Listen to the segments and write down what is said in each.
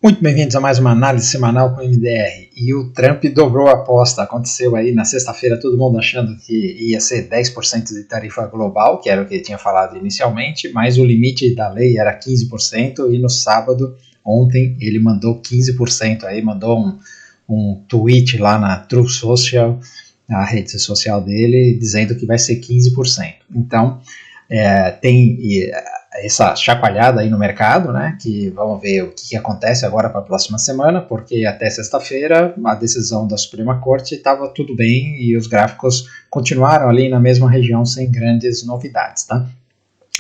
Muito bem-vindos a mais uma análise semanal com o MDR. E o Trump dobrou a aposta. Aconteceu aí na sexta-feira, todo mundo achando que ia ser 10% de tarifa global, que era o que ele tinha falado inicialmente, mas o limite da lei era 15%, e no sábado, ontem, ele mandou 15%, aí mandou um tweet lá na Truth Social, a rede social dele, dizendo que vai ser 15%. Então, tem essa chacoalhada aí no mercado, né, que vamos ver o que acontece agora para a próxima semana, porque até sexta-feira a decisão da Suprema Corte estava tudo bem e os gráficos continuaram ali na mesma região sem grandes novidades, tá?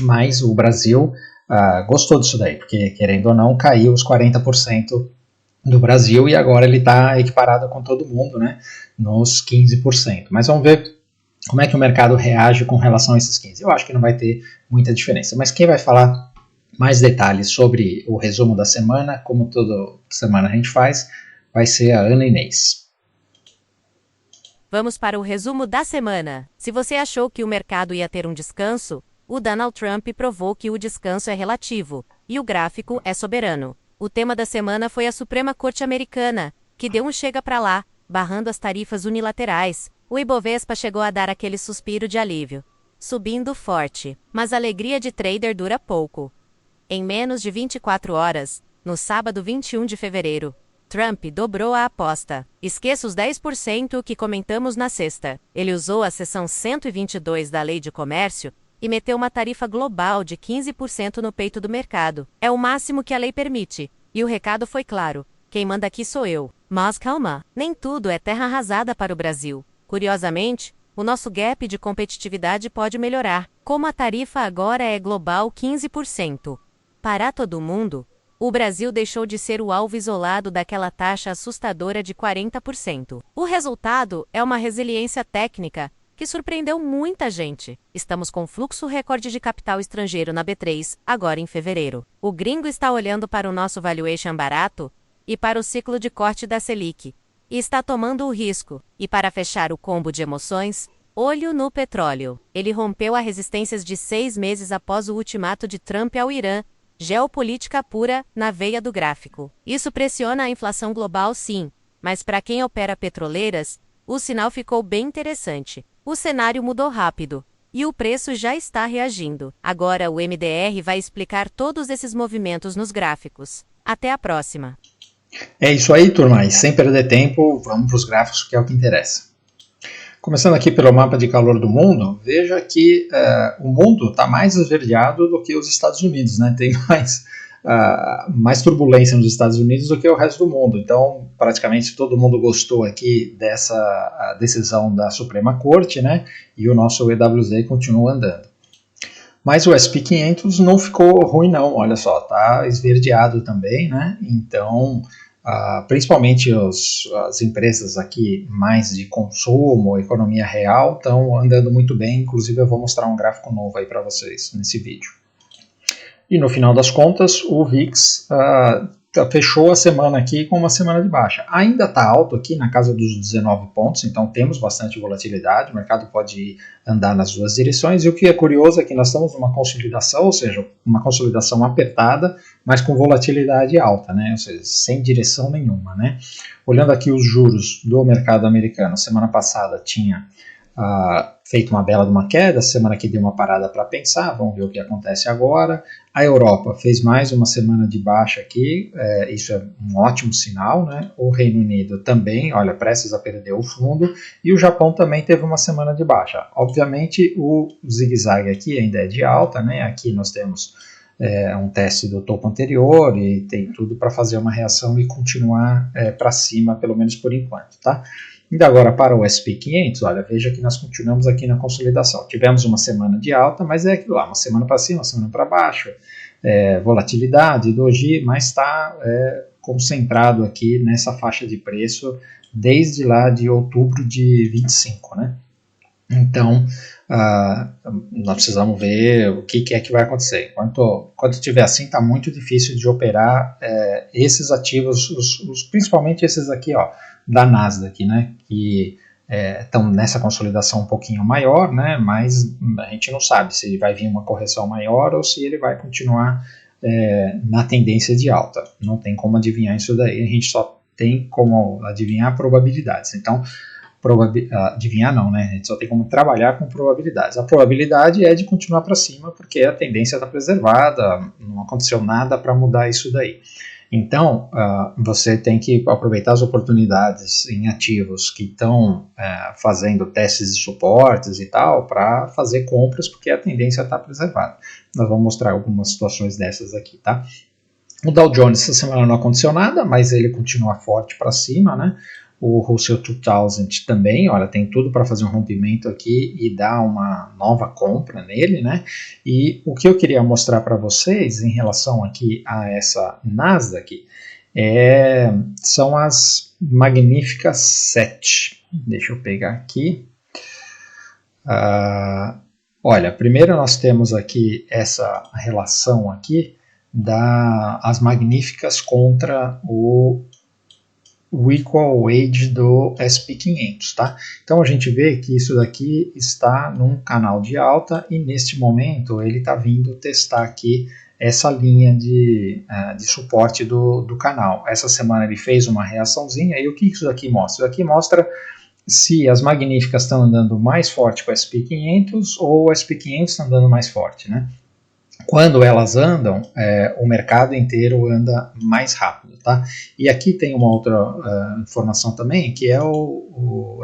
Mas o Brasil gostou disso daí, porque querendo ou não caiu os 40% do Brasil e agora ele está equiparado com todo mundo, né, nos 15%. Mas vamos ver como é que o mercado reage com relação a esses 15? Eu acho que não vai ter muita diferença. Mas quem vai falar mais detalhes sobre o resumo da semana, como toda semana a gente faz, vai ser a Ana Inês. Vamos para o resumo da semana. Se você achou que o mercado ia ter um descanso, o Donald Trump provou que o descanso é relativo e o gráfico é soberano. O tema da semana foi a Suprema Corte Americana, que deu um chega pra lá, barrando as tarifas unilaterais. O Ibovespa chegou a dar aquele suspiro de alívio, subindo forte, mas a alegria de trader dura pouco. Em menos de 24 horas, no sábado 21 de fevereiro, Trump dobrou a aposta. Esqueça os 10% que comentamos na sexta. Ele usou a seção 122 da Lei de Comércio e meteu uma tarifa global de 15% no peito do mercado. É o máximo que a lei permite. E o recado foi claro: quem manda aqui sou eu. Mas calma, nem tudo é terra arrasada para o Brasil. Curiosamente, o nosso gap de competitividade pode melhorar, como a tarifa agora é global 15%. Para todo mundo, o Brasil deixou de ser o alvo isolado daquela taxa assustadora de 40%. O resultado é uma resiliência técnica que surpreendeu muita gente. Estamos com fluxo recorde de capital estrangeiro na B3, agora em fevereiro. O gringo está olhando para o nosso valuation barato e para o ciclo de corte da Selic, e está tomando o risco. E para fechar o combo de emoções, olho no petróleo. Ele rompeu as resistências de 6 meses após o ultimato de Trump ao Irã, geopolítica pura na veia do gráfico. Isso pressiona a inflação global, sim, mas para quem opera petroleiras, o sinal ficou bem interessante. O cenário mudou rápido e o preço já está reagindo. Agora o MDR vai explicar todos esses movimentos nos gráficos. Até a próxima! É isso aí, turma. E sem perder tempo, vamos para os gráficos, que é o que interessa. Começando aqui pelo mapa de calor do mundo, veja que o mundo está mais esverdeado do que os Estados Unidos, né? Tem mais turbulência nos Estados Unidos do que o resto do mundo. Então, praticamente todo mundo gostou aqui dessa decisão da Suprema Corte, né? E o nosso EWZ continua andando. Mas o SP 500 não ficou ruim não, olha só, tá esverdeado também, né? Então, principalmente as empresas aqui mais de consumo, economia real, estão andando muito bem. Inclusive eu vou mostrar um gráfico novo aí para vocês nesse vídeo. E no final das contas, o VIX fechou a semana aqui com uma semana de baixa. Ainda está alto aqui na casa dos 19 pontos, então temos bastante volatilidade, o mercado pode andar nas duas direções, e o que é curioso é que nós estamos numa consolidação, ou seja, uma consolidação apertada, mas com volatilidade alta, né? Ou seja, sem direção nenhuma, né? Olhando aqui os juros do mercado americano, semana passada tinha feito uma bela de uma queda, semana que deu uma parada para pensar, vamos ver o que acontece agora. A Europa fez mais uma semana de baixa aqui, isso é um ótimo sinal, né? O Reino Unido também, olha, prestes a perder o fundo, e o Japão também teve uma semana de baixa. Obviamente o zigue-zague aqui ainda é de alta, né? Aqui nós temos um teste do topo anterior e tem tudo para fazer uma reação e continuar para cima, pelo menos por enquanto, tá? Indo agora para o SP 500, olha, veja que nós continuamos aqui na consolidação. Tivemos uma semana de alta, mas é aquilo lá, uma semana para cima, uma semana para baixo, volatilidade, doji, mas está concentrado aqui nessa faixa de preço desde lá de outubro de 25, né? Então, nós precisamos ver o que é que vai acontecer. Quando estiver assim, está muito difícil de operar esses ativos, principalmente esses aqui, ó, da Nasdaq, né, que estão nessa consolidação um pouquinho maior, né, mas a gente não sabe se vai vir uma correção maior ou se ele vai continuar na tendência de alta. Não tem como adivinhar isso daí, a gente só tem como adivinhar probabilidades. Então, adivinhar não, né? A gente só tem como trabalhar com probabilidades. A probabilidade é de continuar para cima, porque a tendência está preservada, não aconteceu nada para mudar isso daí. Então, você tem que aproveitar as oportunidades em ativos que estão fazendo testes de suportes e tal, para fazer compras, porque a tendência está preservada. Nós vamos mostrar algumas situações dessas aqui, tá? O Dow Jones essa semana não aconteceu nada, mas ele continua forte para cima, né? O Russell 2000 também, olha, tem tudo para fazer um rompimento aqui e dar uma nova compra nele, né? E o que eu queria mostrar para vocês em relação aqui a essa Nasdaq são as magníficas 7. Deixa eu pegar aqui. Olha, primeiro nós temos aqui essa relação aqui das magníficas contra o equal age do SP 500, tá? Então a gente vê que isso daqui está num canal de alta e neste momento ele está vindo testar aqui essa linha de suporte do canal. Essa semana ele fez uma reaçãozinha e o que isso daqui mostra? Isso aqui mostra se as magníficas estão andando mais forte com o SP 500 ou o SP 500 está andando mais forte, né? Quando elas andam, o mercado inteiro anda mais rápido, tá? E aqui tem uma outra informação também, que é o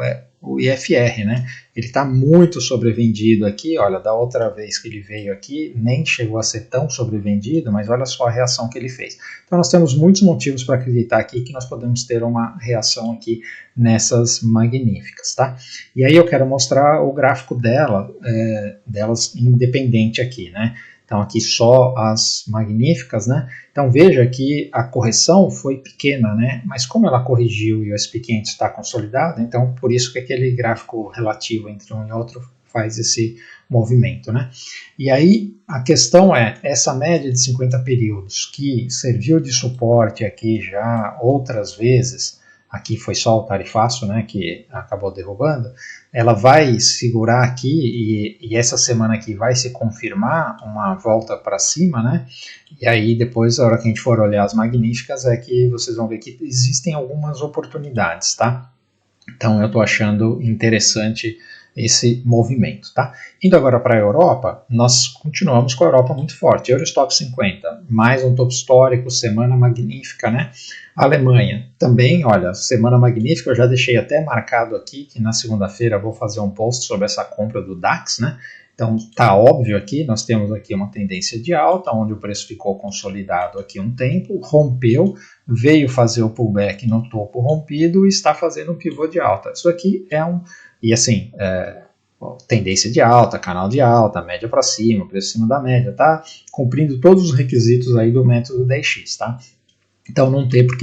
IFR, né? Ele está muito sobrevendido aqui, olha, da outra vez que ele veio aqui, nem chegou a ser tão sobrevendido, mas olha só a reação que ele fez. Então nós temos muitos motivos para acreditar aqui que nós podemos ter uma reação aqui nessas magníficas, tá? E aí eu quero mostrar o gráfico delas independente aqui, né? Então aqui só as magníficas, né? Então veja que a correção foi pequena, né? Mas como ela corrigiu e o SP 500 está consolidado, então por isso que aquele gráfico relativo entre um e outro faz esse movimento, né? E aí a questão essa média de 50 períodos que serviu de suporte aqui já outras vezes, aqui foi só o tarifaço, né, que acabou derrubando, ela vai segurar aqui e essa semana aqui vai se confirmar uma volta para cima, né, e aí depois, a hora que a gente for olhar as magníficas, é que vocês vão ver que existem algumas oportunidades, tá? Então eu estou achando interessante esse movimento, tá? Indo agora para a Europa, nós continuamos com a Europa muito forte. Eurostoxx 50, mais um topo histórico, semana magnífica, né? Alemanha, também, olha, semana magnífica, eu já deixei até marcado aqui que na segunda-feira eu vou fazer um post sobre essa compra do DAX, né? Então tá óbvio aqui, nós temos aqui uma tendência de alta, onde o preço ficou consolidado aqui um tempo, rompeu, veio fazer o pullback no topo rompido e está fazendo um pivô de alta. Isso aqui e assim, tendência de alta, canal de alta, média para cima, preço acima da média, tá? Cumprindo todos os requisitos aí do método 10x, tá? Então não tem por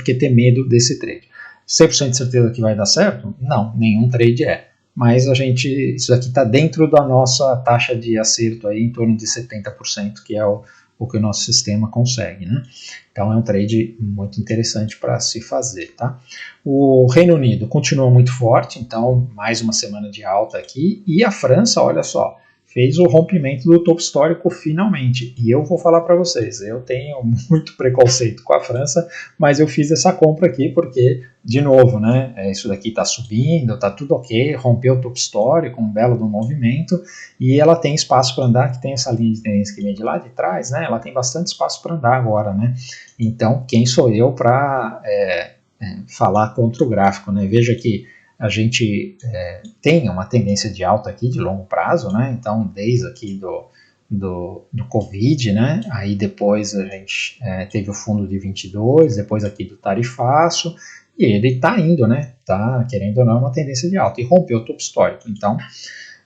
que ter medo desse trade. 100% de certeza que vai dar certo? Não, nenhum trade Mas isso aqui está dentro da nossa taxa de acerto aí, em torno de 70%, que é o que o nosso sistema consegue, né? Então é um trade muito interessante para se fazer, tá? O Reino Unido continua muito forte, então mais uma semana de alta aqui, e a França, olha só, fez o rompimento do topo histórico finalmente, e eu vou falar para vocês, eu tenho muito preconceito com a França, mas eu fiz essa compra aqui porque, de novo, né, isso daqui está subindo, está tudo ok, rompeu o topo histórico, um belo do movimento, e ela tem espaço para andar, que tem essa linha de tendência que vem de lá de trás, né, ela tem bastante espaço para andar agora, né, então quem sou eu para falar contra o gráfico, né, veja que a gente tem uma tendência de alta aqui de longo prazo, né? Então desde aqui do Covid, né? Aí depois a gente teve o fundo de 22, depois aqui do tarifaço, e ele está indo, né? Tá, querendo ou não, uma tendência de alta, e rompeu o topo histórico, então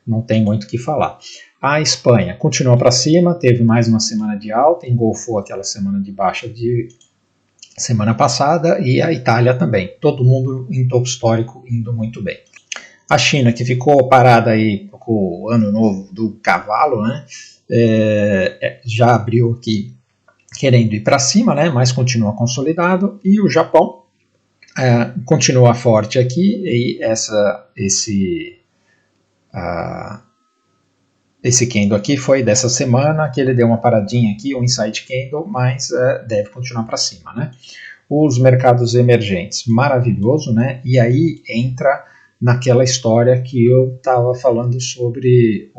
não tem muito o que falar. A Espanha continua para cima, teve mais uma semana de alta, engolfou aquela semana de baixa de semana passada, e a Itália também, todo mundo em topo histórico indo muito bem. A China, que ficou parada aí com o ano novo do cavalo, né, já abriu aqui querendo ir para cima, né, mas continua consolidado, e o Japão continua forte aqui, e Esse candle aqui foi dessa semana, que ele deu uma paradinha aqui, um inside candle, mas deve continuar para cima, né? Os mercados emergentes, maravilhoso, né? E aí entra naquela história que eu estava falando sobre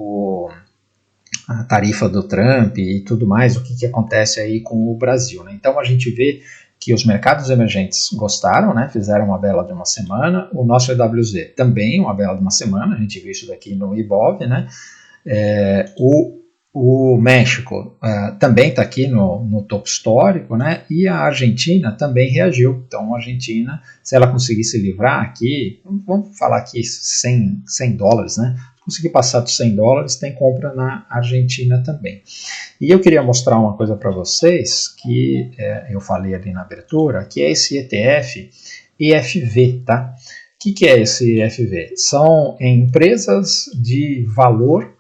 a tarifa do Trump e tudo mais, o que acontece aí com o Brasil, né? Então a gente vê que os mercados emergentes gostaram, né? Fizeram uma bela de uma semana, o nosso EWZ também uma bela de uma semana, a gente viu isso daqui no IBOV, né? O México também está aqui no topo histórico, né? E a Argentina também reagiu. Então, a Argentina, se ela conseguir se livrar aqui, vamos falar aqui $100, né? Se conseguir passar dos $100, tem compra na Argentina também. E eu queria mostrar uma coisa para vocês, que eu falei ali na abertura, que é esse ETF EFV, tá? O que é esse EFV? São empresas de valor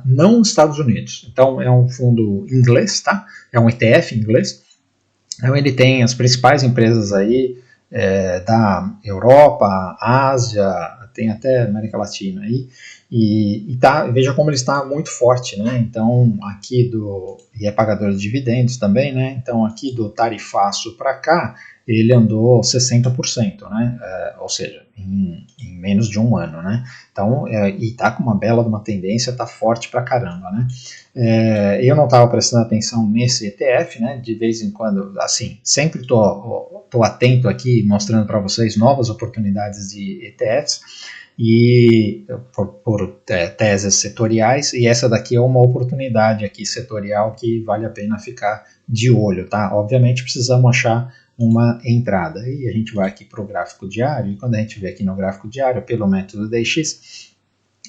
não Estados Unidos. Então é um fundo inglês, tá? É um ETF inglês. Então ele tem as principais empresas aí da Europa, Ásia, tem até América Latina aí. E veja como ele está muito forte, né? Então aqui e é pagador de dividendos também, né? Então aqui do tarifaço para cá ele andou 60%, né? Ou seja, em menos de um ano, né? Então, e tá com uma bela de uma tendência, tá forte pra caramba, né? Eu não estava prestando atenção nesse ETF, né? De vez em quando, assim, sempre tô atento aqui, mostrando para vocês novas oportunidades de ETFs, e por teses setoriais, e essa daqui é uma oportunidade aqui setorial que vale a pena ficar de olho, tá? Obviamente precisamos achar uma entrada, e a gente vai aqui para o gráfico diário, e quando a gente vê aqui no gráfico diário, pelo método DX,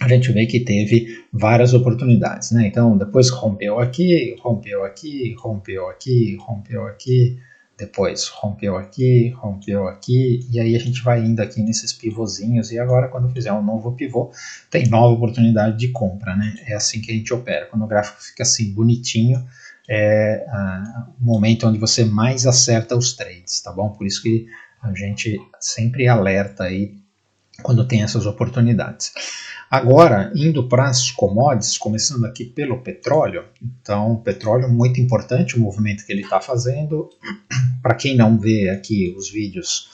a gente vê que teve várias oportunidades, né? Então depois rompeu aqui, rompeu aqui, rompeu aqui, rompeu aqui, depois rompeu aqui, e aí a gente vai indo aqui nesses pivôzinhos, e agora quando fizer um novo pivô, tem nova oportunidade de compra, né? É assim que a gente opera, quando o gráfico fica assim bonitinho, é o momento onde você mais acerta os trades, tá bom? Por isso que a gente sempre alerta aí quando tem essas oportunidades. Agora, indo para as commodities, começando aqui pelo petróleo. Então, petróleo muito importante, o movimento que ele está fazendo. Para quem não vê aqui os vídeos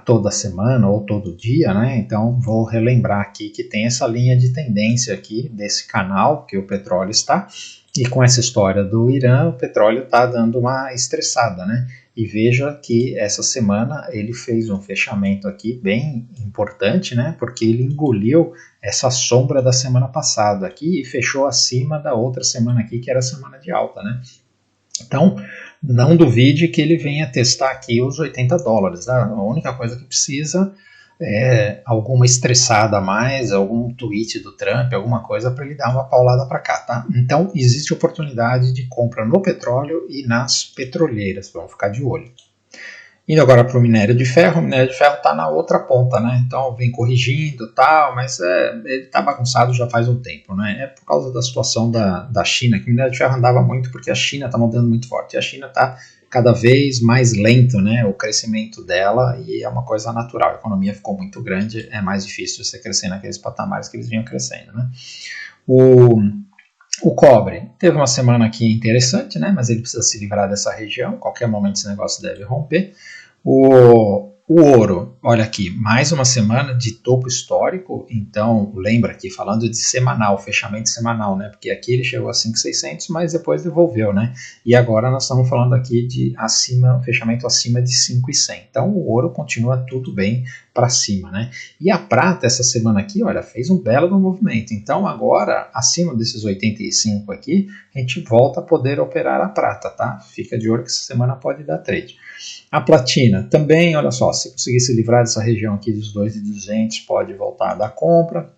toda semana ou todo dia, né? Então, vou relembrar aqui que tem essa linha de tendência aqui desse canal que o petróleo está. E com essa história do Irã, o petróleo está dando uma estressada, né? E veja que essa semana ele fez um fechamento aqui bem importante, né? Porque ele engoliu essa sombra da semana passada aqui e fechou acima da outra semana aqui, que era a semana de alta, né? Então, não duvide que ele venha testar aqui os $80, tá? A única coisa que precisa alguma estressada a mais, algum tweet do Trump, alguma coisa para ele dar uma paulada para cá, tá? Então existe oportunidade de compra no petróleo e nas petroleiras, vamos ficar de olho. Indo agora para o minério de ferro está na outra ponta, né? Então vem corrigindo e tal, mas ele está bagunçado já faz um tempo, né? É por causa da situação da China, que o minério de ferro andava muito porque a China está mudando muito forte, e a China está cada vez mais lento, né, o crescimento dela, e é uma coisa natural, a economia ficou muito grande, é mais difícil você crescer naqueles patamares que eles vinham crescendo, né. O cobre teve uma semana aqui interessante, né, mas ele precisa se livrar dessa região, qualquer momento esse negócio deve romper. O ouro, olha aqui, mais uma semana de topo histórico, então lembra aqui, falando de semanal, fechamento semanal, né, porque aqui ele chegou a 5.600, mas depois devolveu, né, e agora nós estamos falando aqui de fechamento acima de 5.100, então o ouro continua tudo bem para cima, né, e a prata essa semana aqui, olha, fez um belo movimento, então agora, acima desses 85 aqui, a gente volta a poder operar a prata, tá, fica de olho que essa semana pode dar trade. A platina também, olha só, se conseguir se livrar dessa região aqui dos 2.200, pode voltar a dar compra.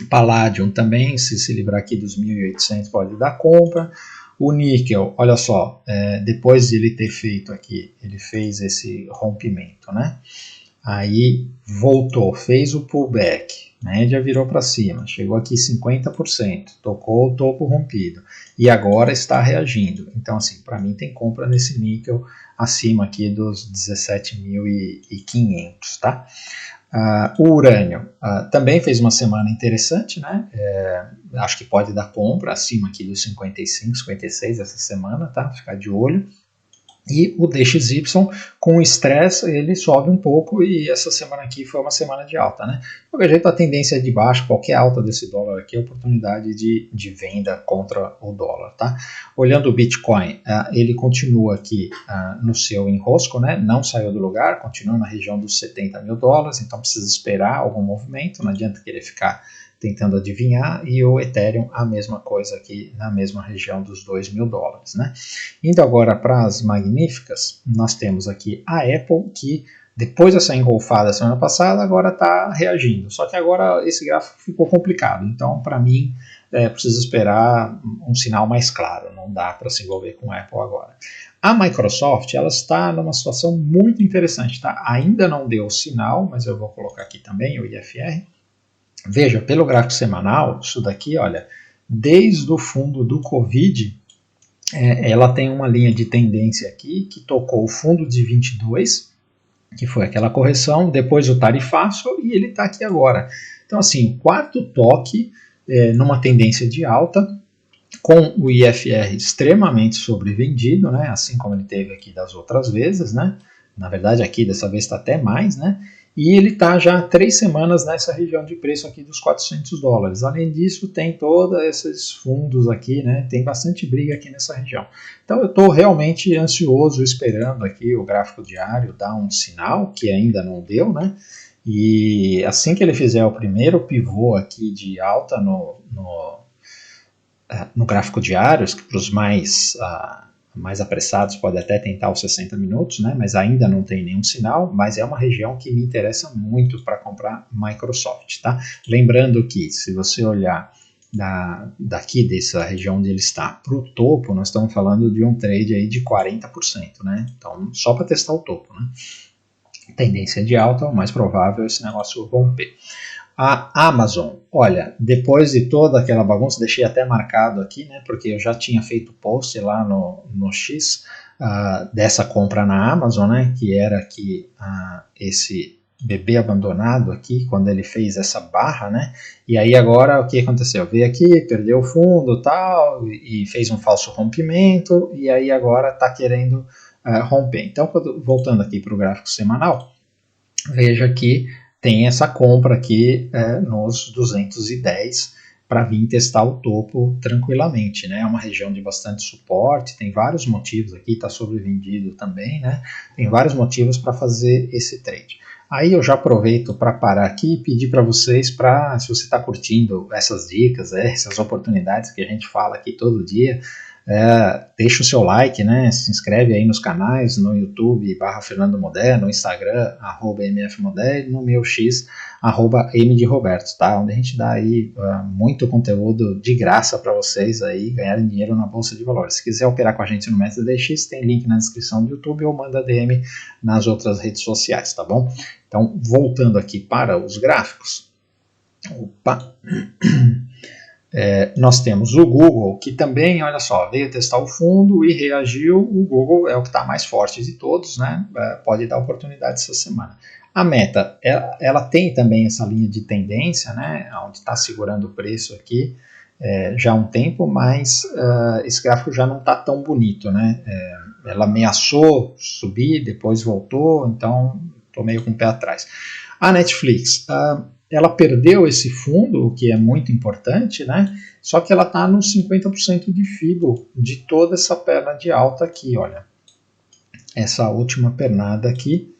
Palladium também, se livrar aqui dos 1.800, pode dar compra. O níquel, olha só, depois de ele ter feito aqui, ele fez esse rompimento, né? Aí voltou, fez o pullback, média virou para cima, chegou aqui 50%, tocou o topo rompido e agora está reagindo. Então, assim, para mim tem compra nesse níquel acima aqui dos 17.500, tá? O urânio também fez uma semana interessante, né? Acho que pode dar compra acima aqui dos 55, 56 essa semana, tá? Ficar de olho. E o DXY, com o estresse, ele sobe um pouco e essa semana aqui foi uma semana de alta, né? De qualquer jeito, a tendência é de baixo, qualquer alta desse dólar aqui é oportunidade de venda contra o dólar, tá? Olhando o Bitcoin, ele continua aqui no seu enrosco, né? Não saiu do lugar, continua na região dos 70 mil dólares, então precisa esperar algum movimento, não adianta querer ficar tentando adivinhar, e o Ethereum a mesma coisa aqui na mesma região dos 2 mil dólares, né? Indo agora para as magníficas, nós temos aqui a Apple, que depois dessa engolfada semana passada, agora está reagindo, só que agora esse gráfico ficou complicado, então para mim precisa esperar um sinal mais claro, não dá para se envolver com a Apple agora. A Microsoft, ela está numa situação muito interessante, tá? Ainda não deu sinal, mas eu vou colocar aqui também o IFR. Veja, pelo gráfico semanal, isso daqui, olha, desde o fundo do Covid, ela tem uma linha de tendência aqui que tocou o fundo de 22, que foi aquela correção, depois o tarifaço e ele está aqui agora. Então, assim, quarto toque numa tendência de alta, com o IFR extremamente sobrevendido, né, assim como ele teve aqui das outras vezes, né, na verdade aqui dessa vez está até mais, né, e ele está já há 3 semanas nessa região de preço aqui dos 400 dólares. Além disso, tem todos esses fundos aqui, né? Tem bastante briga aqui nessa região. Então, eu estou realmente ansioso, esperando aqui o gráfico diário dar um sinal, que ainda não deu, né? E assim que ele fizer o primeiro pivô aqui de alta no gráfico diário, para os mais apressados pode até tentar os 60 minutos, né, mas ainda não tem nenhum sinal, mas é uma região que me interessa muito para comprar Microsoft, tá? Lembrando que se você olhar daqui dessa região onde ele está para o topo, nós estamos falando de um trade aí de 40%, né? Então, só para testar o topo, né? Tendência de alta, o mais provável é esse negócio romper. A Amazon, olha, depois de toda aquela bagunça, deixei até marcado aqui, né, porque eu já tinha feito post lá no X dessa compra na Amazon, né, que era aqui esse bebê abandonado aqui, quando ele fez essa barra, né, e aí agora o que aconteceu? Veio aqui, perdeu o fundo tal, e fez um falso rompimento, e aí agora está querendo romper. Então, voltando aqui para o gráfico semanal, veja que tem essa compra aqui nos 210 para vir testar o topo tranquilamente, né? É uma região de bastante suporte, tem vários motivos aqui, está sobrevendido também, né? Tem vários motivos para fazer esse trade. Aí eu já aproveito para parar aqui e pedir para vocês, se você está curtindo essas dicas, essas oportunidades que a gente fala aqui todo dia, deixa o seu like, né? Se inscreve aí nos canais, no YouTube /Fernando Modé, no Instagram @mfmodé e no meu X @mderoberto, tá? Onde a gente dá aí muito conteúdo de graça para vocês aí ganharem dinheiro na Bolsa de Valores. Se quiser operar com a gente no método DX, tem link na descrição do YouTube ou manda DM nas outras redes sociais, tá bom? Então, voltando aqui para os gráficos. Opa! Nós temos o Google, que também, olha só, veio testar o fundo e reagiu. O Google é o que está mais forte de todos, né? Pode dar oportunidade essa semana. A Meta, ela tem também essa linha de tendência, né? Onde está segurando o preço aqui já há um tempo, mas esse gráfico já não está tão bonito, né? Ela ameaçou subir, depois voltou, então estou meio com o pé atrás. A Netflix, ela perdeu esse fundo, o que é muito importante, né? Só que ela está nos 50% de FIBO de toda essa perna de alta aqui, olha. Essa última pernada aqui,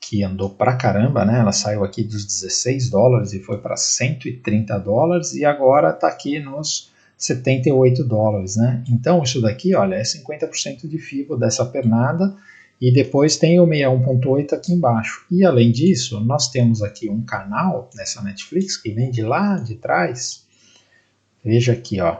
que andou pra caramba, né? Ela saiu aqui dos 16 dólares e foi para 130 dólares e agora está aqui nos 78 dólares, né? Então isso daqui, olha, é 50% de FIBO dessa pernada. E depois tem o 61.8 aqui embaixo. E além disso, nós temos aqui um canal nessa Netflix que vem de lá de trás. Veja aqui, ó.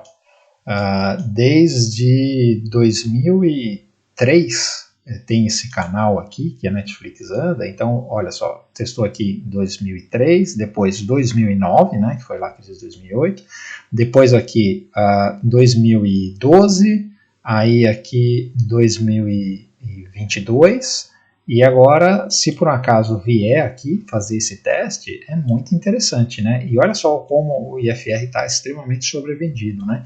Desde 2003 tem esse canal aqui que a Netflix anda, então olha só, testou aqui em 2003, depois 2009, né, que foi lá que diz 2008, depois aqui 2012, aí aqui 2022, e agora, se por um acaso vier aqui fazer esse teste, é muito interessante, né? E olha só como o IFR está extremamente sobrevendido, né?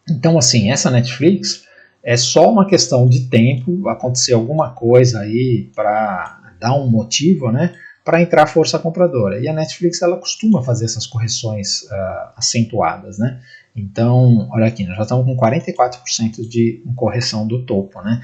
Então, assim, essa Netflix é só uma questão de tempo, acontecer alguma coisa aí para dar um motivo, né? Para entrar força compradora. E a Netflix, ela costuma fazer essas correções acentuadas, né? Então, olha aqui, nós já estamos com 44% de correção do topo, né?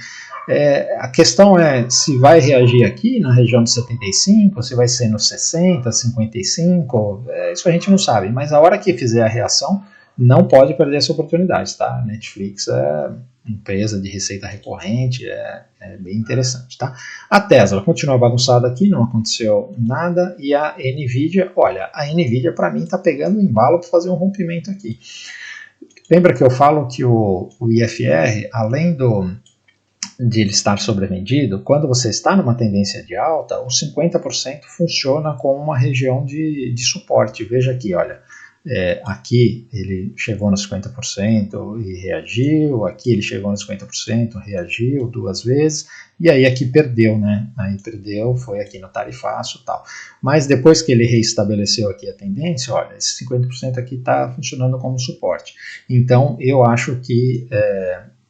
A questão é se vai reagir aqui na região de 75, se vai ser no 60, 55, isso a gente não sabe, mas a hora que fizer a reação, não pode perder essa oportunidade, tá? A Netflix é empresa de receita recorrente, é bem interessante, tá? A Tesla continua bagunçada aqui, não aconteceu nada, e a Nvidia, olha, a Nvidia para mim está pegando o embalo para fazer um rompimento aqui. Lembra que eu falo que o IFR, além de ele estar sobrevendido, quando você está numa tendência de alta, os 50% funciona como uma região de suporte. Veja aqui, olha, aqui ele chegou nos 50% e reagiu, aqui ele chegou nos 50%, reagiu 2 vezes, e aí aqui perdeu, né? Aí perdeu, foi aqui no tarifaço e tal. Mas depois que ele reestabeleceu aqui a tendência, olha, esse 50% aqui está funcionando como suporte. Então, eu acho que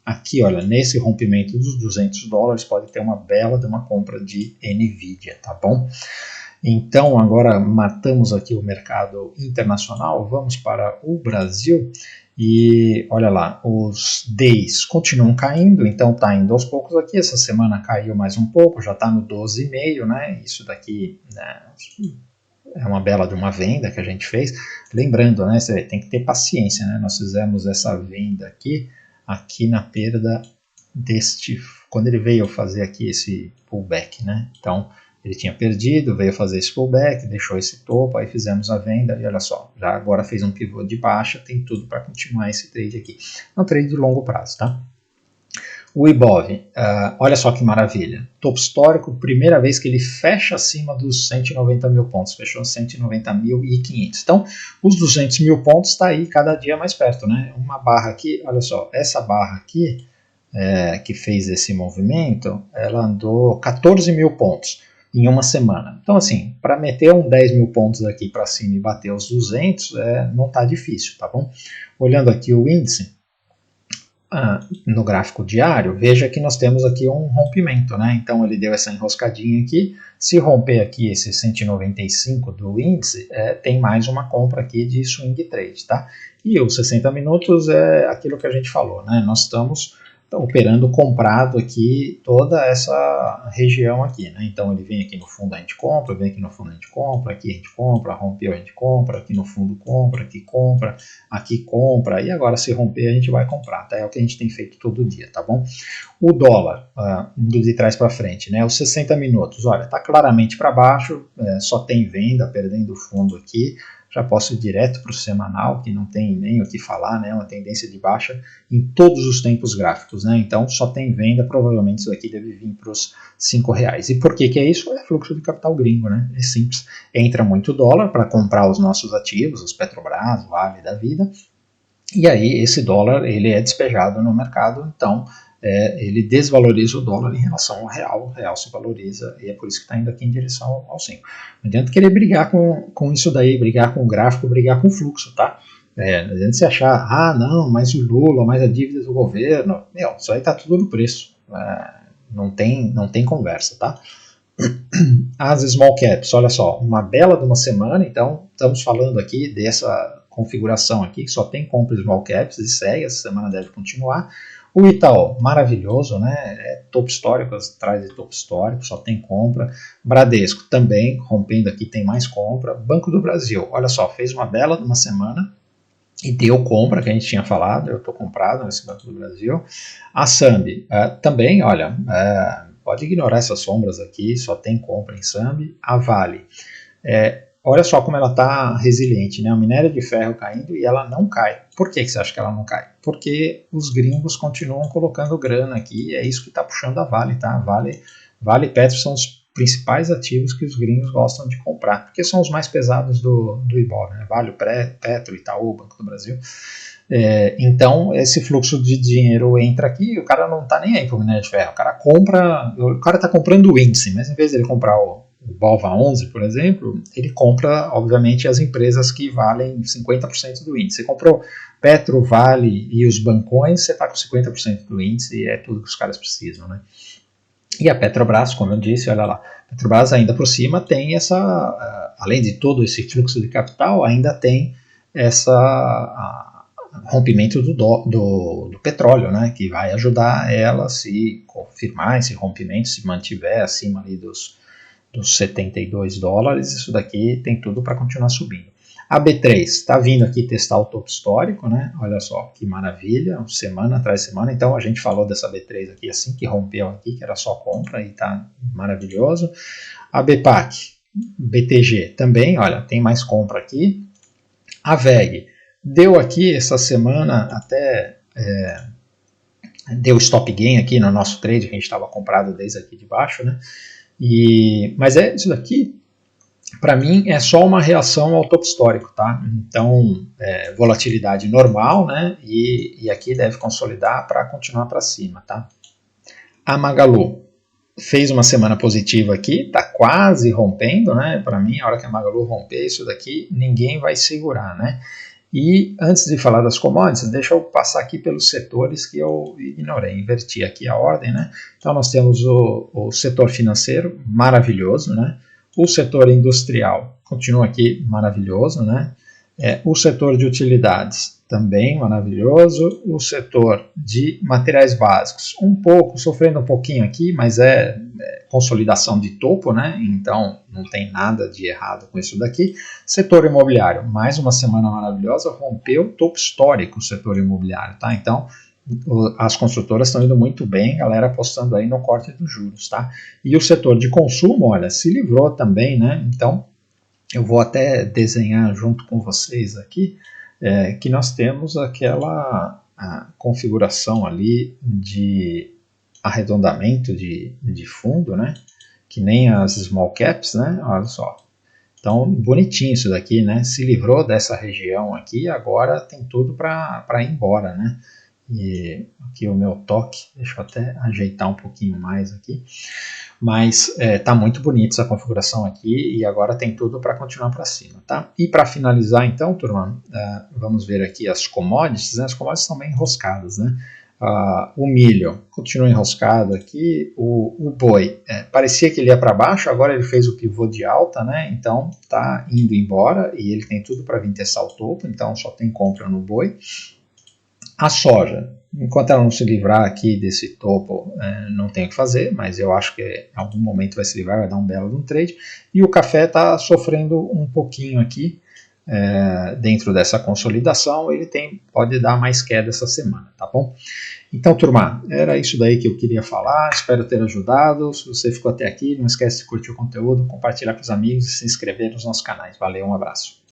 aqui, olha, nesse rompimento dos $200, pode ter uma bela de uma compra de Nvidia, tá bom? Então, agora matamos aqui o mercado internacional, vamos para o Brasil e olha lá, os DEIs continuam caindo, então está indo aos poucos aqui, essa semana caiu mais um pouco, já está no 12,5, né? Isso daqui, né, é uma bela de uma venda que a gente fez. Lembrando, né, você tem que ter paciência, né? Nós fizemos essa venda aqui na perda quando ele veio fazer aqui esse pullback, né? Então, ele tinha perdido, veio fazer esse pullback, deixou esse topo, aí fizemos a venda e olha só, já agora fez um pivô de baixa, tem tudo para continuar esse trade aqui. É um trade de longo prazo, tá? O Ibov, olha só que maravilha, topo histórico, primeira vez que ele fecha acima dos 190 mil pontos, fechou 190.500. Então, os 200 mil pontos está aí cada dia mais perto, né? Uma barra aqui, olha só, essa barra aqui, que fez esse movimento, ela andou 14 mil pontos em uma semana. Então, assim, para meter 10 mil pontos aqui para cima e bater os 200, não está difícil, tá bom? Olhando aqui o índice, no gráfico diário, veja que nós temos aqui um rompimento, né? Então, ele deu essa enroscadinha aqui, se romper aqui esse 195 do índice, tem mais uma compra aqui de swing trade, tá? E os 60 minutos é aquilo que a gente falou, né? Nós estamos operando comprado aqui toda essa região aqui, né? Então ele vem aqui no fundo, a gente compra, vem aqui no fundo, a gente compra, aqui a gente compra, rompeu, a gente compra, aqui no fundo compra, aqui compra, e agora se romper a gente vai comprar, tá? É o que a gente tem feito todo dia, tá bom? O dólar, de trás para frente, né? Os 60 minutos, olha, tá claramente para baixo, só tem venda, perdendo fundo aqui. Já posso ir direto para o semanal, que não tem nem o que falar, né? Uma tendência de baixa em todos os tempos gráficos, né? Então só tem venda, provavelmente isso aqui deve vir para os R$5. E por que é isso? É fluxo de capital gringo, né? É simples. Entra muito dólar para comprar os nossos ativos, os Petrobras, Vale da vida, e aí esse dólar ele é despejado no mercado, então ele desvaloriza o dólar em relação ao real, o real se valoriza, e é por isso que está indo aqui em direção ao 5. Não adianta querer brigar com isso daí, brigar com o gráfico, brigar com o fluxo, tá? Não adianta você achar, não, mas o Lula, mais a dívida do governo, isso aí está tudo no preço, não tem conversa, tá? As small caps, olha só, uma bela de uma semana, então estamos falando aqui dessa configuração aqui, que só tem compra small caps e segue, essa semana deve continuar. O Itaú, maravilhoso, né? Topo histórico, atrás de topo histórico, só tem compra. Bradesco também, rompendo aqui, tem mais compra. Banco do Brasil, olha só, fez uma bela de uma semana e deu compra, que a gente tinha falado, eu estou comprado nesse Banco do Brasil. A Sambi também, olha, pode ignorar essas sombras aqui, só tem compra em Sambi. A Vale, olha só como ela está resiliente, né? O minério de ferro caindo e ela não cai. Por que você acha que ela não cai? Porque os gringos continuam colocando grana aqui e é isso que está puxando a Vale, tá? Vale e Petro são os principais ativos que os gringos gostam de comprar, porque são os mais pesados do Ibov, né? Vale, Petro, Itaú, Banco do Brasil. Então, esse fluxo de dinheiro entra aqui e o cara não está nem aí para o minério de ferro. O cara está comprando o índice, mas em vez de ele comprar o BOVA11, por exemplo, ele compra, obviamente, as empresas que valem 50% do índice. Você comprou Petro, Vale e os bancões, você está com 50% do índice e é tudo que os caras precisam, né? E a Petrobras, como eu disse, olha lá, a Petrobras ainda por cima tem além de todo esse fluxo de capital, ainda tem rompimento do petróleo, né, que vai ajudar ela a se confirmar esse rompimento, se mantiver acima ali dos $72, isso daqui tem tudo para continuar subindo. A B3 está vindo aqui testar o topo histórico, né? Olha só que maravilha, semana atrás de semana. Então a gente falou dessa B3 aqui assim que rompeu aqui, que era só compra e está maravilhoso. A BPAC, BTG também, olha, tem mais compra aqui. A VEG deu aqui essa semana até deu stop gain aqui no nosso trade, que a gente estava comprado desde aqui de baixo, né? Mas isso daqui, para mim, é só uma reação ao topo histórico, tá? Então, volatilidade normal, né? E aqui deve consolidar para continuar para cima, tá? A Magalu fez uma semana positiva aqui, tá quase rompendo, né? Para mim, a hora que a Magalu romper isso daqui, ninguém vai segurar, né? E antes de falar das commodities, deixa eu passar aqui pelos setores que eu ignorei, inverti aqui a ordem, né? Então nós temos o setor financeiro, maravilhoso, né? O setor industrial continua aqui maravilhoso, né? O setor de utilidades também maravilhoso. O setor de materiais básicos, sofrendo um pouquinho aqui, mas é consolidação de topo, né? Então não tem nada de errado com isso daqui. Setor imobiliário, mais uma semana maravilhosa, rompeu o topo histórico o setor imobiliário, tá? Então as construtoras estão indo muito bem, galera apostando aí no corte dos juros, tá? E o setor de consumo, olha, se livrou também, né? Então, eu vou até desenhar junto com vocês aqui, que nós temos aquela configuração ali de arredondamento de fundo, né? Que nem as small caps, né? Olha só. Então, bonitinho isso daqui, né? Se livrou dessa região aqui, agora tem tudo para ir embora, né? E aqui o meu toque, deixa eu até ajeitar um pouquinho mais aqui, mas tá muito bonita essa configuração aqui e agora tem tudo para continuar para cima, tá? E para finalizar então, turma, vamos ver aqui as commodities, né? As commodities estão bem enroscadas, né? O milho continua enroscado aqui, o boi parecia que ele ia para baixo, agora ele fez o pivô de alta, né? Então tá indo embora e ele tem tudo para vir testar o topo, então só tem compra no boi. A soja, enquanto ela não se livrar aqui desse topo, não tem o que fazer, mas eu acho que em algum momento vai se livrar, vai dar um belo de um trade. E o café está sofrendo um pouquinho aqui dentro dessa consolidação, ele pode dar mais queda essa semana, tá bom? Então, turma, era isso daí que eu queria falar, espero ter ajudado. Se você ficou até aqui, não esquece de curtir o conteúdo, compartilhar com os amigos e se inscrever nos nossos canais. Valeu, um abraço.